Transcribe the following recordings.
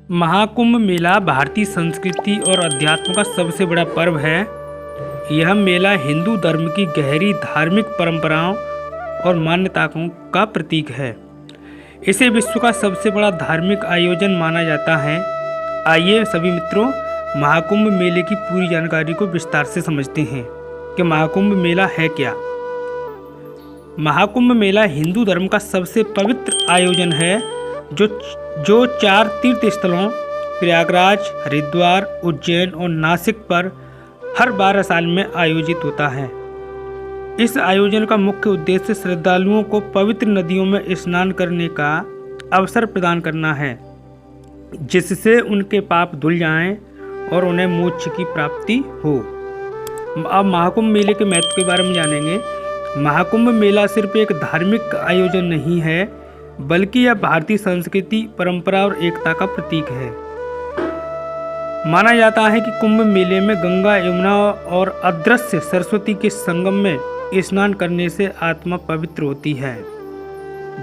महाकुंभ मेला भारतीय संस्कृति और अध्यात्म का सबसे बड़ा पर्व है। यह मेला हिंदू धर्म की गहरी धार्मिक परंपराओं और मान्यताओं का प्रतीक है। इसे विश्व का सबसे बड़ा धार्मिक आयोजन माना जाता है। आइए सभी मित्रों, महाकुंभ मेले की पूरी जानकारी को विस्तार से समझते हैं कि महाकुंभ मेला है क्या। महाकुंभ मेला हिंदू धर्म का सबसे पवित्र आयोजन है जो 4 तीर्थ स्थलों प्रयागराज, हरिद्वार, उज्जैन और नासिक पर हर 12 साल में आयोजित होता है। इस आयोजन का मुख्य उद्देश्य श्रद्धालुओं को पवित्र नदियों में स्नान करने का अवसर प्रदान करना है, जिससे उनके पाप धुल जाएं और उन्हें मोक्ष की प्राप्ति हो। अब महाकुंभ मेले के महत्व के बारे में जानेंगे। महाकुंभ मेला सिर्फ एक धार्मिक आयोजन नहीं है, बल्कि यह भारतीय संस्कृति, परंपरा और एकता का प्रतीक है। माना जाता है कि कुंभ मेले में गंगा, यमुना और अदृश्य सरस्वती के संगम में स्नान करने से आत्मा पवित्र होती है।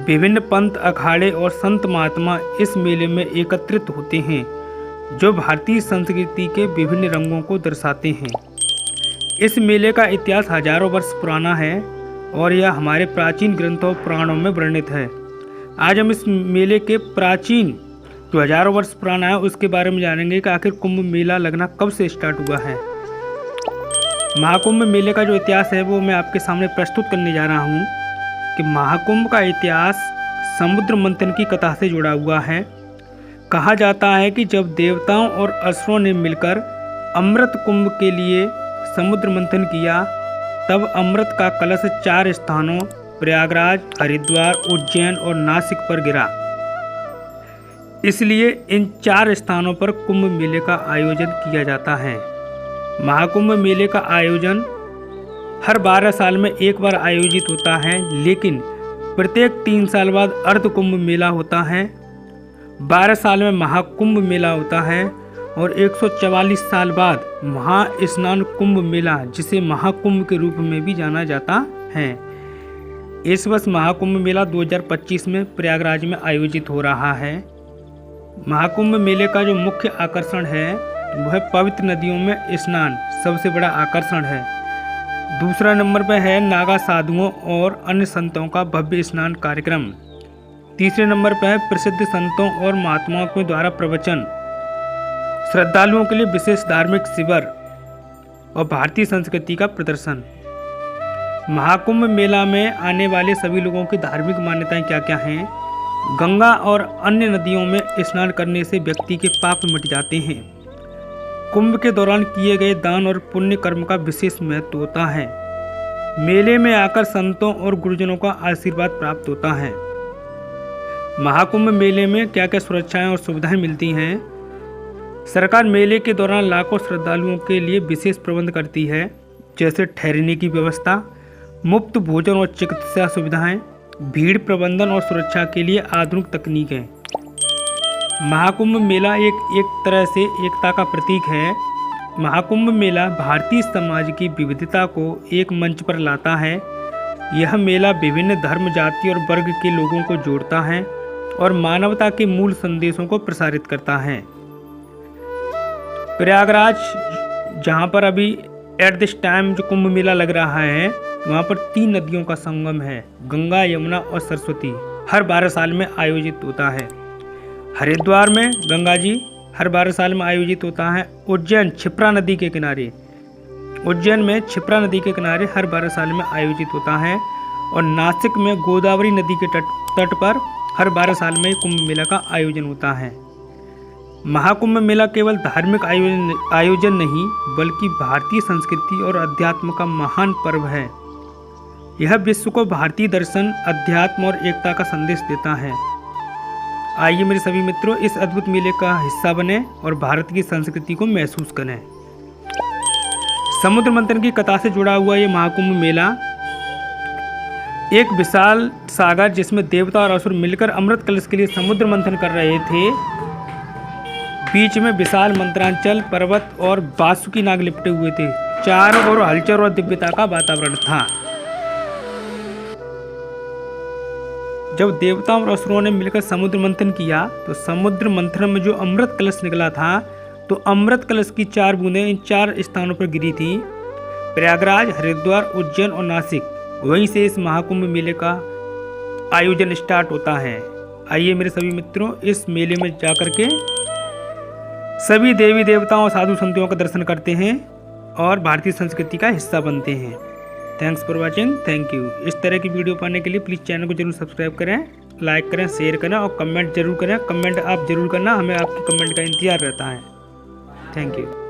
विभिन्न पंथ, अखाड़े और संत महात्मा इस मेले में एकत्रित होते हैं, जो भारतीय संस्कृति के विभिन्न रंगों को दर्शाते हैं। इस मेले का इतिहास हजारों वर्ष पुराना है और यह हमारे प्राचीन ग्रंथों और पुराणों में वर्णित है। आज हम इस मेले के प्राचीन जो हजारों वर्ष पुराना है उसके बारे में जानेंगे कि आखिर कुंभ मेला लगना कब से स्टार्ट हुआ है। महाकुंभ मेले का जो इतिहास है वो मैं आपके सामने प्रस्तुत करने जा रहा हूँ कि महाकुंभ का इतिहास समुद्र मंथन की कथा से जुड़ा हुआ है। कहा जाता है कि जब देवताओं और असुरों ने मिलकर अमृत कुंभ के लिए समुद्र मंथन किया, तब अमृत का कलश 4 स्थानों प्रयागराज, हरिद्वार, उज्जैन और नासिक पर गिरा। इसलिए इन 4 स्थानों पर कुंभ मेले का आयोजन किया जाता है। महाकुंभ मेले का आयोजन हर 12 साल में एक बार आयोजित होता है, लेकिन प्रत्येक 3 साल बाद अर्ध कुंभ मेला होता है। 12 साल में महाकुंभ मेला होता है और 144 साल बाद महास्नान कुंभ मेला, जिसे महाकुंभ के रूप में भी जाना जाता है। इस वर्ष महाकुंभ मेला 2025 में प्रयागराज में आयोजित हो रहा है। महाकुंभ मेले का जो मुख्य आकर्षण है वह पवित्र नदियों में स्नान सबसे बड़ा आकर्षण है। दूसरा नंबर पर है नागा साधुओं और अन्य संतों का भव्य स्नान कार्यक्रम। तीसरे नंबर पर है प्रसिद्ध संतों और महात्माओं के द्वारा प्रवचन, श्रद्धालुओं के लिए विशेष धार्मिक शिविर और भारतीय संस्कृति का प्रदर्शन। महाकुंभ मेला में आने वाले सभी लोगों की धार्मिक मान्यताएं क्या क्या हैं। गंगा और अन्य नदियों में स्नान करने से व्यक्ति के पाप मिट जाते हैं। कुंभ के दौरान किए गए दान और पुण्य कर्म का विशेष महत्व होता है। मेले में आकर संतों और गुरुजनों का आशीर्वाद प्राप्त होता है। महाकुंभ मेले में क्या क्या सुरक्षाएं और सुविधाएं मिलती हैं। सरकार मेले के दौरान लाखों श्रद्धालुओं के लिए विशेष प्रबंध करती है, जैसे ठहरने की व्यवस्था, मुफ्त भोजन और चिकित्सा सुविधाएं, भीड़ प्रबंधन और सुरक्षा के लिए आधुनिक तकनीकें। महाकुंभ मेला एक तरह से एकता का प्रतीक है। महाकुंभ मेला भारतीय समाज की विविधता को एक मंच पर लाता है। यह मेला विभिन्न धर्म, जाति और वर्ग के लोगों को जोड़ता है और मानवता के मूल संदेशों को प्रसारित करता है। प्रयागराज, जहाँ पर अभी एट दिस टाइम जो कुंभ मेला लग रहा है, वहाँ पर 3 नदियों का संगम है, गंगा, यमुना और सरस्वती। हर 12 साल में आयोजित होता है। हरिद्वार में गंगा जी हर 12 साल में आयोजित होता है। उज्जैन क्षिप्रा नदी के किनारे, उज्जैन में क्षिप्रा नदी के किनारे हर 12 साल में आयोजित होता है। और नासिक में गोदावरी नदी के तट पर हर 12 साल में कुंभ मेला का आयोजन होता है। महाकुंभ मेला केवल धार्मिक आयोजन नहीं, बल्कि भारतीय संस्कृति और अध्यात्म का महान पर्व है। यह विश्व को भारतीय दर्शन, अध्यात्म और एकता का संदेश देता है। आइए मेरे सभी मित्रों, इस अद्भुत मेले का हिस्सा बने और भारत की संस्कृति को महसूस करें। समुद्र मंथन की कथा से जुड़ा हुआ ये महाकुंभ मेला एक विशाल सागर, जिसमें देवता और असुर मिलकर अमृत कलश के लिए समुद्र मंथन कर रहे थे। बीच में विशाल मंत्रांचल, पर्वत और वासुकी नाग लिपटे हुए थे। चारों ओर हलचल और दिव्यता का वातावरण था। जब देवताओं और असुरों ने मिलकर समुद्र मंथन किया तो समुद्र मंथन में जो अमृत कलश निकला था, तो अमृत कलश की 4 बूंदें इन 4 स्थानों पर गिरी थी, प्रयागराज, हरिद्वार, उज्जैन और नासिक। वहीं से इस महाकुंभ मेले का आयोजन स्टार्ट होता है। आइए मेरे सभी मित्रों, इस मेले में जाकर के सभी देवी देवताओं और साधु संतों का दर्शन करते हैं और भारतीय संस्कृति का हिस्सा बनते हैं। Thanks for watching, thank you. इस तरह की वीडियो पाने के लिए प्लीज़ चैनल को जरूर सब्सक्राइब करें, लाइक करें, शेयर करें और कमेंट जरूर करें। कमेंट आप जरूर करना, हमें आपके कमेंट का इंतजार रहता है। Thank you.